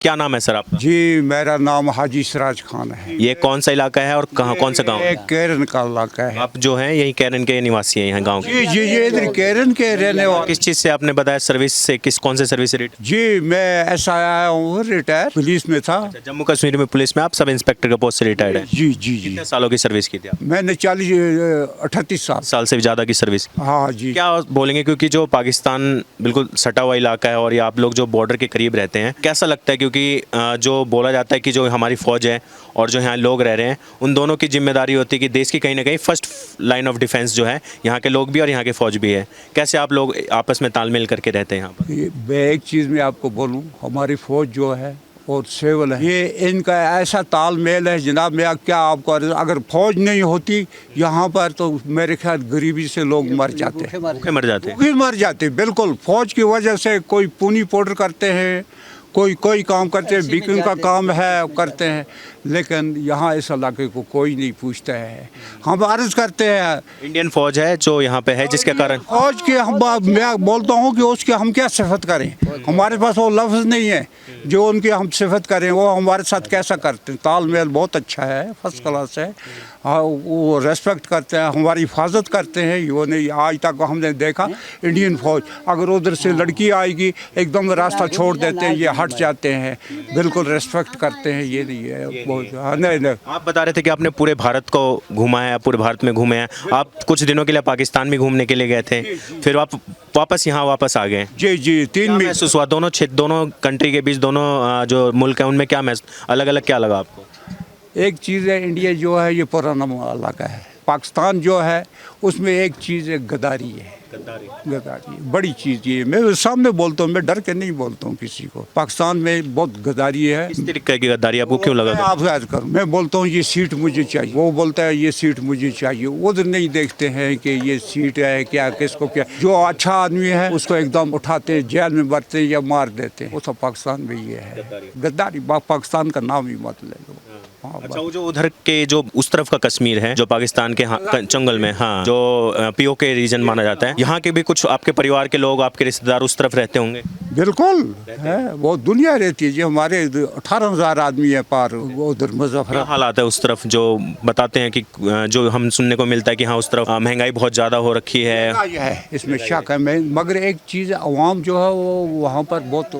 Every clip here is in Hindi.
क्या नाम है सर आपका? जी, मेरा नाम हाजी सिराज खान है। ये कौन सा इलाका है और कहाँ कौन सा गांव है? ये केरन का इलाका है। आप जो हैं यही कैरन के निवासी हैं यहाँ गांव के? जी जी, ये इधर केरन के रहने वाले। किस चीज़ से आपने बताया सर्विस से, कौन से सर्विस से रिटायर? जी, मैं ऐसा आया हूँ, रिटायर पुलिस में था। जम्मू कश्मीर में पुलिस में आप सब इंस्पेक्टर के पोस्ट से रिटायर्ड हैं? जी जी जी, कितने सालों की सर्विस की थी आप? मैंने 38 साल। साल से भी ज़्यादा की सर्विस की। हाँ जी। क्या बोलेंगे, क्योंकि जो पाकिस्तान बिल्कुल सटा हुआ इलाका है और ये आप लोग जो बॉर्डर के करीब रहते हैं, कैसा लगता है? क्योंकि जो बोला जाता है कि जो हमारी फ़ौज है और जो यहाँ लोग रह रहे हैं, उन दोनों की जिम्मेदारी होती है कि देश की कहीं ना कहीं फर्स्ट लाइन ऑफ डिफेंस जो है यहाँ के लोग भी और यहाँ के फ़ौज भी है। कैसे आप लोग आपस में तालमेल करके रहते हैं यहाँ पर? मैं एक चीज़ में आपको बोलूँ, हमारी फौज जो है और सिविल है, ये इनका ऐसा तालमेल है जनाब। मैं क्या आपको, अगर फौज नहीं होती यहाँ पर तो मेरे ख्याल गरीबी से लोग मर जाते, भूखे मर जाते हैं। भूखे मर जाते। बिल्कुल, फौज की वजह से कोई पूनी पाउडर करते हैं, कोई काम करते हैं, बिकिंग का काम है करते हैं, लेकिन यहाँ इस इलाके को कोई नहीं पूछता है। हम अर्ज करते हैं, इंडियन फौज है जो यहाँ पे है, जिसके कारण फौज के मैं बोलता हूँ कि उसकी हम क्या सिफत करें, हमारे पास वो लफ्ज़ नहीं है जो उनकी हम सिफत करें। वो हमारे साथ कैसा करते हैं, तालमेल बहुत अच्छा है, फर्स्ट क्लास है। हाँ, वो रेस्पेक्ट करते हैं, हमारी हिफाजत करते हैं। वो नहीं, आज तक हमने देखा इंडियन फौज अगर उधर से लड़की आएगी एकदम रास्ता छोड़ देते हैं, ये हट जाते हैं, बिल्कुल रेस्पेक्ट करते हैं। ये नहीं है बहुत। हाँ, नहीं। आप बता रहे थे कि आपने पूरे भारत को घूमा है, पूरे भारत में घूमे हैं आप। कुछ दिनों के लिए पाकिस्तान भी घूमने के लिए गए थे, फिर आप वापस यहाँ वापस आ गए। जी जी, 3 महीने महसूस हुआ? दोनों कंट्री के बीच, दोनों जो मुल्क हैं उनमें क्या अलग अलग क्या लगा आपको? एक चीज़ है, इंडिया जो है ये पुराना इलाका है। पाकिस्तान जो है उसमें एक चीज़ है, गद्दारी है। गद्दारी बड़ी चीज़ ये मैं सामने बोलता हूँ, मैं डर के नहीं बोलता हूँ किसी को। पाकिस्तान में बहुत गद्दारी है। इस तरीके की गद्दारी आपको क्यों लगा? आप याद करो, मैं बोलता हूँ ये सीट मुझे चाहिए, वो बोलता है ये सीट मुझे चाहिए। उधर नहीं देखते हैं कि ये सीट है क्या, किसको क्या। जो अच्छा आदमी है उसको एकदम उठाते हैं, जेल में भरते हैं या मार देते हैं। वो सब पाकिस्तान में ये है गद्दारी। पाकिस्तान का नाम ही मत ले लो। अच्छा, वो जो उधर के जो उस तरफ का कश्मीर है जो पाकिस्तान के जंगल में, हाँ, जो पीओके रीजन माना जाता है, यहाँ के भी कुछ आपके परिवार के लोग, आपके रिश्तेदार उस तरफ रहते होंगे? बिल्कुल है, वो दुनिया रहती है जी। हमारे 18,000 आदमी है पार उधर मुजफ्फर। क्या हालात है उस तरफ? जो बताते हैं कि जो हम सुनने को मिलता है कि हाँ उस तरफ महंगाई बहुत ज़्यादा हो रखी है। इसमें शक है मैं, मगर एक चीज़, अवाम जो है वो वहाँ पर बहुत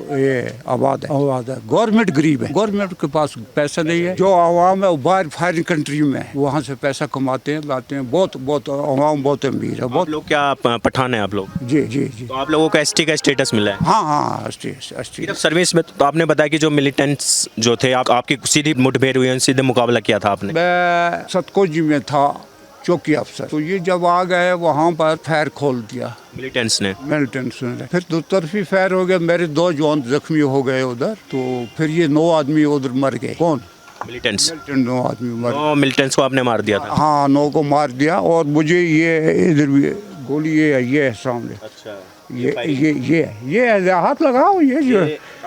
आबाद है। गवर्नमेंट गरीब है, गवर्नमेंट के पास पैसा नहीं है। जो अवाम है वो बाहर फॉरेन कंट्री में है, वहाँ से पैसा कमाते हैं, लाते हैं। बहुत अवाम बहुत अमीर है। बहुत लोग क्या पठान है आप लोग? जी जी जी। तो आप लोगों को एसटी का स्टेटस मिला है? हाँ हाँ, सर्विस में तो आपने बताया कि जो मिलिटेंट्स जो थे, आपकी सीधी मुठभेड़ हुई, सीधे मुकाबला किया था आपने? मैं सतकोजी में था, चौकी अफसर। तो ये जब आ गए वहाँ पर फायर खोल दिया मिलिटेंट्स ने। फिर दो तरफी फायर हो गया, मेरे 2 जवान जख्मी हो गए उधर। तो फिर ये 9 आदमी उधर मर गए। कौन? मिलिटेंट्स। 9 आदमी मर गए। मिलिटेंट्स को आपने मार दिया था? हाँ, 9 को मार दिया। और मुझे ये इधर भी गोली ये है सामने। अच्छा, ये हाथ लगाओ, ये जो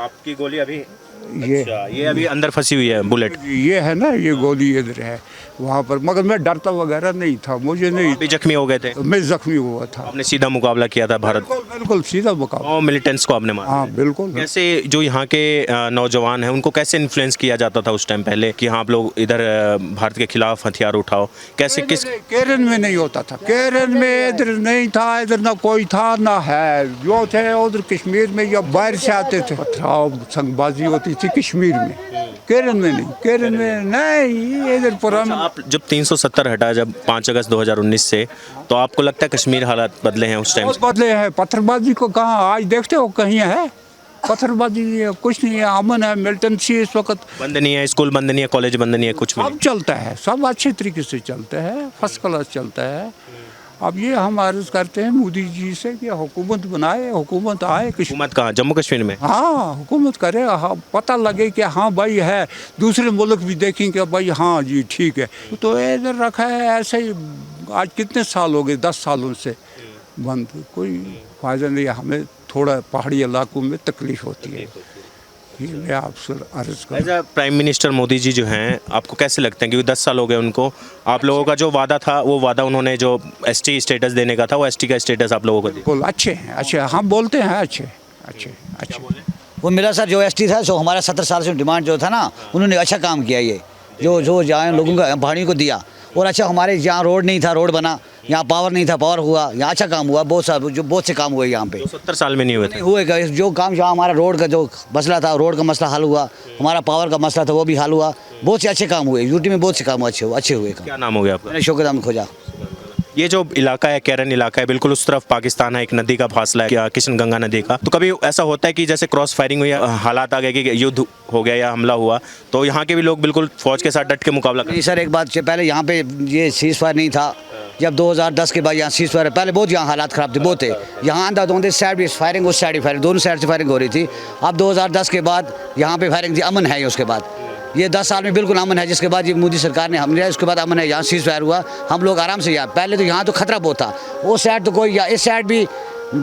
आपकी गोली अभी ये अभी अंदर फंसी हुई है, बुलेट ये है ना, ये गोली इधर है वहाँ पर। मगर मैं डरता वगैरह नहीं था, मुझे नहीं। भी जख्मी हो गए थे? मैं जख्मी हुआ था। आपने सीधा मुकाबला किया था भारत? बिल्कुल सीधा मुकाबला। और मिलिटेंट्स को आपने मारा? हाँ बिल्कुल। कैसे जो यहाँ के नौजवान हैं उनको कैसे इन्फ्लुएंस किया जाता था उस टाइम पहले कि हाँ आप लोग इधर भारत के खिलाफ हथियार उठाओ? कैसे किस? केरन में नहीं होता था, केरन में इधर नहीं था, इधर ना कोई था ना है। जो थे उधर कश्मीर में या बाहर से आते थे। पथराव संगबाजी होती थी कश्मीर में, केरन में नहीं। केरन में नहीं, इधर पुराना। आप जब 370 हटा, जब 5 अगस्त 2019 से, तो आपको लगता है कश्मीर हालात बदले हैं उस टाइम से? बदले हैं। पत्थरबाजी को कहाँ आज देखते हो, कहीं है पत्थरबाजी? कुछ नहीं है, अमन है। मिलिटेंसी इस वक्त बंद नहीं है, स्कूल बंद नहीं है, कॉलेज बंद नहीं है, कुछ भी सब चलता है, सब अच्छे तरीके से चलता है, फर्स्ट क्लास चलता है। अब ये हम अर्ज करते हैं मोदी जी से कि हुकूमत बनाए, हुकूमत आए। हुकूमत कहाँ? जम्मू कश्मीर में? हाँ, हुकूमत करे। हाँ, पता लगे कि हाँ भाई है, दूसरे मुल्क भी देखेंगे भाई हाँ जी ठीक है। तो इधर रखा है ऐसे ही। आज कितने साल हो गए, 10 सालों से बंद, कोई फायदा नहीं। हमें थोड़ा पहाड़ी इलाकों में तकलीफ होती है। ये मैं आपसे अर्ज कर। As prime minister Modi ji जो हैं, आपको कैसे लगते हैं? क्योंकि 10 साल हो गए उनको, आप लोगों का जो वादा था वो वादा उन्होंने जो एसटी स्टेटस देने का था, वो एसटी का स्टेटस आप लोगों को दिया? बिल्कुल अच्छे हैं, अच्छे। हम बोलते हैं अच्छे अच्छे अच्छे। वो मिला सर जो एसटी था, सो हमारा 70 साल से डिमांड जो था ना, उन्होंने अच्छा काम किया ये, जो जहाँ लोगों को पहाड़ियों को दिया। और अच्छा हमारे यहाँ रोड नहीं था, रोड बना, यहाँ पावर नहीं था, पावर हुआ, यहाँ अच्छा काम हुआ, बहुत से काम हुए यहाँ पे। 70 साल में नहीं हुए थे। हुए जो काम जहाँ हमारा रोड का जो मसला था, रोड का मसला हल हुआ, हमारा पावर का मसला था वो भी हल हुआ, बहुत से अच्छे काम हुए यूटी में, बहुत से काम अच्छे हुए काम। क्या नाम हो गया आपका? मैंने शौकत अहमद खोजा। ये जो इलाका है कैरन इलाका है, बिल्कुल उस तरफ पाकिस्तान है, एक नदी का फासला है किशन गंगा नदी का। तो कभी ऐसा होता है कि जैसे क्रॉस फायरिंग हुई, हालात आ गए कि युद्ध हो गया या हमला हुआ, तो यहाँ के भी लोग बिल्कुल फौज के साथ डट के मुकाबला नहीं सर, एक बात पहले यहाँ पे ये सीज फायर नहीं था। जब 2010 के बाद यहाँ सीज फायर, पहले बहुत यहाँ हालात ख़राब थे, बहुत थे यहाँ अंदर दोनों साइड भी फायरिंग, उस साइड भी फायरिंग, दोनों साइड से फायरिंग हो रही थी। अब 2010 के बाद यहाँ पे फायरिंग थी, अमन है उसके बाद, ये 10 साल में बिल्कुल अमन है। जिसके बाद ये मोदी सरकार ने हमने, उसके बाद अमन है, यहाँ सीज फायर हुआ, हम लोग आराम से यहाँ। पहले तो यहाँ तो खतरा बहुत था, उस साइड तो कोई, इस साइड भी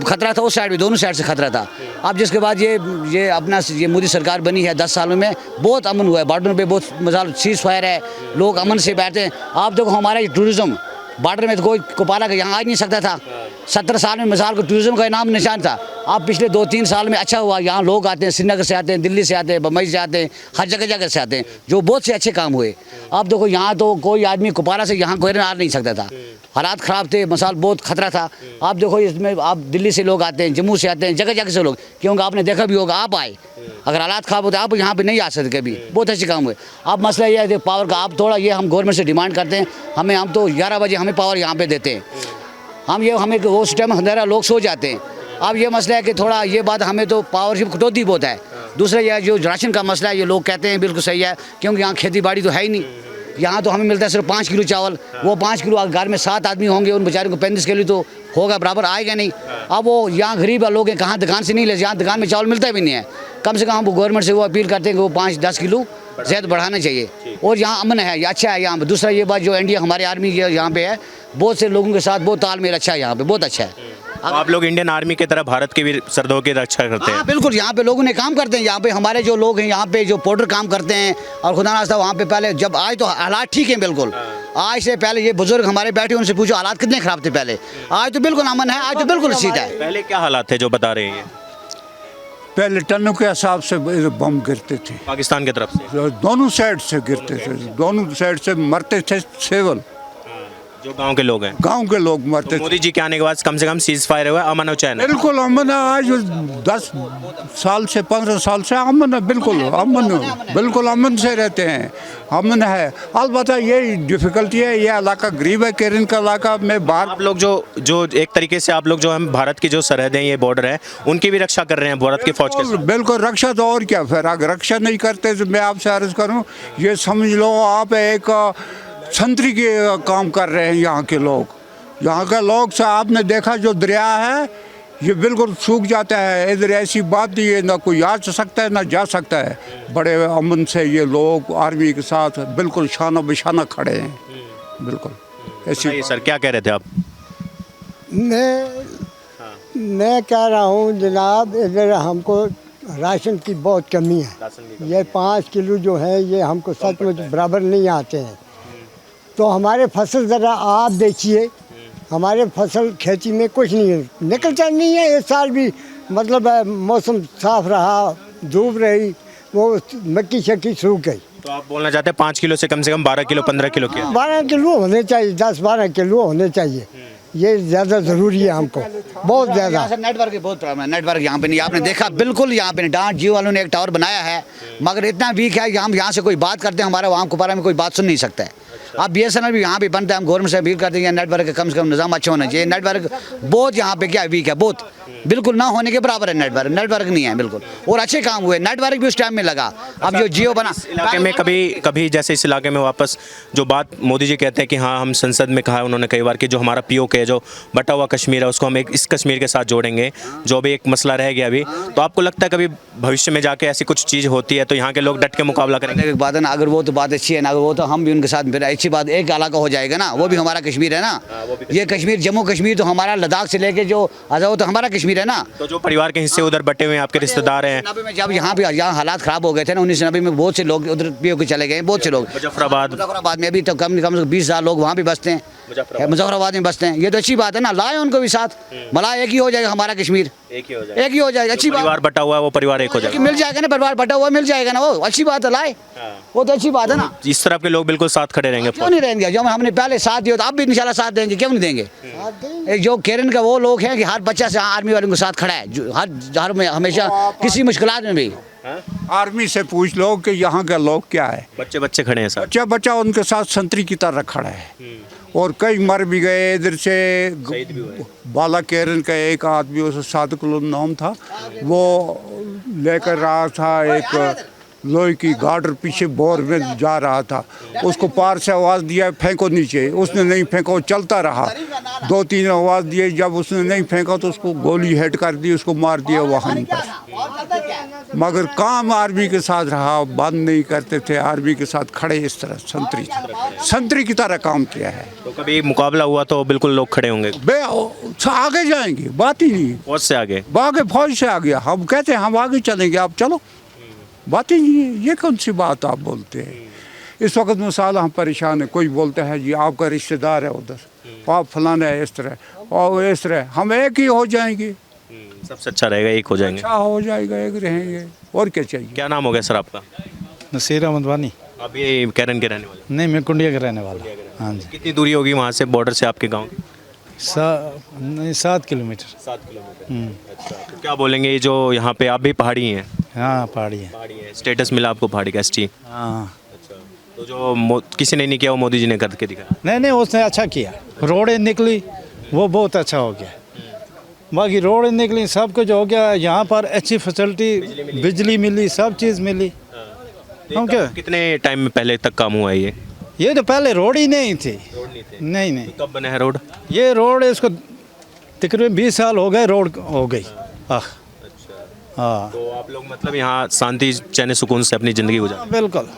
खतरा था, उस साइड भी, दोनों साइड से खतरा था। अब जिसके बाद ये अपना ये मोदी सरकार बनी है 10 सालों में, बहुत अमन हुआ है, बॉर्डर पे बहुत मजाल सीज फायर है, लोग अमन से बैठते हैं। आप देखो हमारा ये टूरिज़्म बॉर्डर में तो कोई कोपाला का यहाँ आ नहीं सकता था। 70 साल में मिसाल को टूरिज़्म का नाम निशान था। अब पिछले 2-3 साल में अच्छा हुआ, यहाँ लोग आते हैं, श्रीनगर से आते हैं, दिल्ली से आते हैं, बम्बई से आते हैं, हर जगह से आते हैं, जो बहुत से अच्छे काम हुए। अब देखो यहाँ तो कोई आदमी कोपाला से यहाँ कोई आ नहीं सकता था, हालात ख़राब थे, मिसाल बहुत खतरा था। आप देखो इसमें आप दिल्ली से लोग आते हैं, जम्मू से आते हैं, जगह से लोग, क्योंकि आपने देखा भी होगा, आप आए, अगर हालात ख़राब होते आप यहाँ पे नहीं आ सकते कभी, बहुत अच्छे काम हुए। अब मसला ये है पावर का, आप थोड़ा ये हम गवर्नमेंट से डिमांड करते हैं, हम तो 11 बजे हमें पावर यहाँ पे देते हैं, हमें उस टाइम अंधेरा लोग सो जाते हैं। अब ये मसला है कि थोड़ा ये बात, हमें तो पावर की कटौती बहुत है। दूसरा यह जो राशन का मसला है, ये लोग कहते हैं बिल्कुल सही है, क्योंकि यहाँ खेती बाड़ी तो है ही नहीं। यहाँ तो हमें मिलता है सिर्फ 5 किलो चावल, वो 5 किलो घर में 7 आदमी होंगे, उन बेचारों को 35 किलो तो होगा, बराबर आएगा नहीं। अब वो यहाँ गरीब लोग हैं, कहाँ दुकान से नहीं ले, यहाँ दुकान में चावल मिलता भी नहीं है। कम से कम हम गवर्नमेंट से वो अपील करते हैं कि वो 5-10 किलो ज़्यादा बढ़ाना चाहिए। और यहाँ अमन है, ये अच्छा है यहाँ पर। दूसरा ये बात जो इंडिया हमारी आर्मी यहाँ पे है, बहुत से लोगों के साथ बहुत तालमेल अच्छा है यहाँ पे, बहुत अच्छा है। तो आप लोग इंडियन आर्मी की तरह भारत के भी सरहदों की रक्षा करते हैं? हाँ बिल्कुल, यहाँ पे लोगों ने काम करते हैं, यहाँ पे हमारे जो लोग हैं यहाँ पे जो पोर्टर काम करते हैं, और खुदा नास्ता वहाँ पे पहले जब आज तो हालात ठीक हैं बिल्कुल। आज से पहले ये बुजुर्ग हमारे बैठे, उनसे पूछो हालात कितने ख़राब थे पहले, आज तो बिल्कुल अमन है, आज तो बिल्कुल सीधा है। पहले क्या हालात थे जो बता रहे हैं? पहले टनों के हिसाब से बम गिरते थे, पाकिस्तान की तरफ से दोनों साइड से गिरते थे, दोनों साइड से मरते थे सेवल, जो गांव के लोग हैं, गांव के लोग मरते तो मोदी जी के आने के बाद कम से कम सीज फायर हुआ, अमन हो चैन है। बिल्कुल अमन है, आज 10 साल से 15 साल से अमन है, बिल्कुल अमन से रहते हैं, अमन है। अलबत्ता ये डिफ़िकल्टी है, ये इलाका गरीब है, केरन का इलाका में बाहर। आप लोग जो एक तरीके से आप लोग जो हम भारत की जो सरहदें, ये बॉर्डर है, उनकी भी रक्षा कर रहे हैं भारत की फौज के साथ। बिल्कुल रक्षा तो और क्या, फिर अगर रक्षा नहीं करते तो मैं आपसे अर्ज़ करूँ, ये समझ लो आप एक संतरी के काम कर रहे हैं यहाँ के लोग। यहाँ के लोग से आपने देखा जो दरिया है ये बिल्कुल सूख जाता है, इधर ऐसी बात नहीं है, ना कोई आ सकता है ना जा सकता है। बड़े अमन से ये लोग आर्मी के साथ बिल्कुल शाना बिशाना खड़े हैं, बिल्कुल ऐसी। सर क्या कह रहे थे आप? मैं कह रहा हूँ जनाब, इधर हमको राशन की बहुत कमी है। ये 5 किलो जो है ये हमको सचमुच बराबर नहीं आते हैं। तो हमारे फसल ज़रा आप देखिए, हमारे फसल खेती में कुछ नहीं है, निकलता नहीं है। इस साल भी मतलब मौसम साफ रहा, धूप रही, वो मक्की शक्की सूख गई। तो आप बोलना चाहते हैं 5 किलो से कम 12 किलो 15 किलो के? 12 किलो होने चाहिए, 10-12 किलो होने चाहिए, ये ज़्यादा ज़रूरी है हमको, बहुत ज़्यादा। नेटवर्क की बहुत प्रॉब्लम है, नेटवर्क यहाँ पे नहीं, आपने देखा बिल्कुल यहाँ पे नहीं। डांट जियो वालों ने एक टावर बनाया है, मगर इतना वीक है कि हम यहाँ से कोई बात करते हैं, हमारा वहाँ कुपवारा में कोई बात सुन नहीं सकता है। अब BSNL भी यहाँ पे बनता है, हम गवर्नमेंट से अपील करते हैं नेटवर्क का कम से कम निज़ाम अच्छा होना चाहिए। नेटवर्क बहुत यहाँ पे क्या वीक है, बहुत बिल्कुल ना होने के बराबर है। नेटवर्क नहीं है बिल्कुल, और अच्छे काम हुए, नेटवर्क भी उस टाइम में लगा। अब जो जियो बना इलाके में कभी जैसे इस इलाके में वापस जो बात मोदी जी कहते हैं कि हाँ हम संसद में कहा उन्होंने कई बार कि जो हमारा POK है, जो बटा हुआ कश्मीर है, उसको हम इस कश्मीर के साथ जोड़ेंगे, जो भी एक मसला रह गया अभी। तो आपको लगता है कभी भविष्य में जाके ऐसी कुछ चीज़ होती है तो यहाँ के लोग डट के मुकाबला करेंगे? एक बात है ना, अगर वो तो बात अच्छी है ना, अगर वो तो हम भी उनके साथ फिर अच्छी बात, एक इलाका हो जाएगा ना, वो भी हमारा कश्मीर है ना। ये कश्मीर जम्मू कश्मीर तो हमारा, लद्दाख से लेके जो आज़ाद तो हमारा कश्मीर है ना। तो जो परिवार के हिस्से उधर बटे हुए हैं, आपके रिश्तेदार हैं? 1990 में जब यहाँ हालात ख़राब हो गए थे ना, 1990 में बहुत से लोग उधर POK चले गए, बहुत से लोग। मुजफ्फराबाद में अभी तो कम से कम 20,000 लोग वहाँ भी बसते हैं। मुजफ्फराबाद में बसते हैं। ये तो अच्छी बात है ना, लाए उनको भी साथ, भला एक ही हो जाएगा हमारा कश्मीर, एक ही हो जाएगा। एक ही हो जाएगा, अच्छी बात परिवार बटा हुआ है वो परिवार एक हो जाएगा। मिल जाएगा ना, परिवार बटा हुआ मिल जाएगा ना, वो अच्छी बात है, लाए वो तो अच्छी बात है ना। इस तरह के लोग बिल्कुल साथ खड़े रहेंगे। क्यों नहीं रहेंगे, जो हमने पहले साथ दिया तो अब भी इंशाल्लाह साथ देंगे, क्यों नहीं देंगे। एक जो केरन का वो लोग हैं कि हर बच्चा से आर्मी वालों के साथ खड़ा है, जो हर में हमेशा किसी मुश्किलात में भी। आर्मी से पूछ लो कि यहाँ के लोग क्या है, बच्चे बच्चे खड़े हैं साथ। बच्चा बच्चा उनके साथ संतरी की तरह खड़ा है। और कई मर भी गए इधर से। बाला केरन का एक आदमी, उस सादिक नाम था, वो लेकर रहा था एक लोहे की गार्डर, पीछे बोर में जा रहा था, उसको पार से आवाज़ दिया फेंको नीचे, उसने नहीं फेंका, चलता रहा। 2-3 आवाज़ दिए, जब उसने नहीं फेंका तो उसको गोली हेड कर दी, उसको मार दिया वहीं पर। मगर काम आर्मी के साथ रहा, बंद नहीं करते थे, आर्मी के साथ खड़े इस तरह संतरी की तरह काम किया है। तो कभी मुकाबला हुआ तो बिल्कुल लोग खड़े होंगे, आगे जाएंगे, बात ही नहीं। फौज से आगे, आगे फौज से आ गया, हम कहते हैं हम आगे चलेंगे, आप चलो, बात ही नहीं है। ये कौन सी बात आप बोलते हैं। इस वक्त मिसाल हम परेशान है, कोई बोलता है जी आपका रिश्तेदार है उधर, आप फलाना है इस तरह और इस तरह, हम एक ही हो जाएंगे, सबसे अच्छा रहेगा एक हो जाएंगे। अच्छा हो जाएगा, एक रहेंगे, और क्या चाहिए। क्या नाम हो गया सर आपका? नसीर अहमद वानी। आप ये केरन के रहने वाले? नहीं, मैं कुंडिया का रहने वाला। हाँ जी। कितनी दूरी होगी वहाँ से, बॉर्डर से आपके गाँव की? 7 किलोमीटर। 7 किलोमीटर। अच्छा, तो क्या बोलेंगे, ये जो यहाँ पे आप भी पहाड़ी हैं? हाँ, पहाड़ी है। पहाड़ी है, स्टेटस मिला आपको पहाड़ी का, एसटी? हाँ। अच्छा, तो जो किसी ने नहीं किया वो मोदी जी ने करके दिखाया? नहीं, उसने अच्छा किया, रोडें निकली वो बहुत अच्छा हो गया। बाकी रोडें निकली, सब कुछ हो गया, यहाँ पर अच्छी फैसिलिटी, बिजली मिली, सब चीज़ मिली। हम क्या, कितने टाइम में पहले तक काम हुआ है ये तो पहले रोड ही नहीं थी। नहीं, तो कब बना है रोड? ये रोड इसको तकरीबन 20 साल हो गए, रोड हो गई। हाँ, तो आप लोग मतलब यहाँ शांति चैन सुकून से अपनी ज़िंदगी गुजार? बिल्कुल।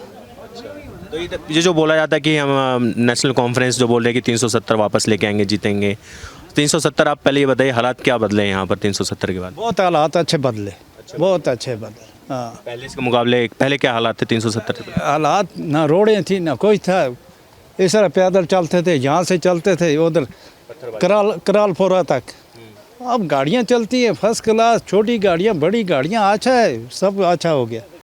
तो ये जो बोला जाता है कि हम नेशनल कॉन्फ्रेंस जो बोल रहे हैं कि 370 वापस लेके आएंगे, जीतेंगे, 370, आप पहले ये बताइए हालात क्या बदले यहाँ पर 370 के बाद? बहुत हालात अच्छे बदले, बहुत अच्छे बदले। हाँ, पहले इसके मुकाबले पहले क्या हालात थे 370 के? हालात ना रोडें थी ना कोई था, इस तरह पैदल चलते थे, यहाँ से चलते थे उधर करालपुरा तक। अब गाड़ियाँ चलती है फर्स्ट क्लास, छोटी गाड़ियाँ, बड़ी गाड़ियाँ, अच्छा है, सब अच्छा हो गया।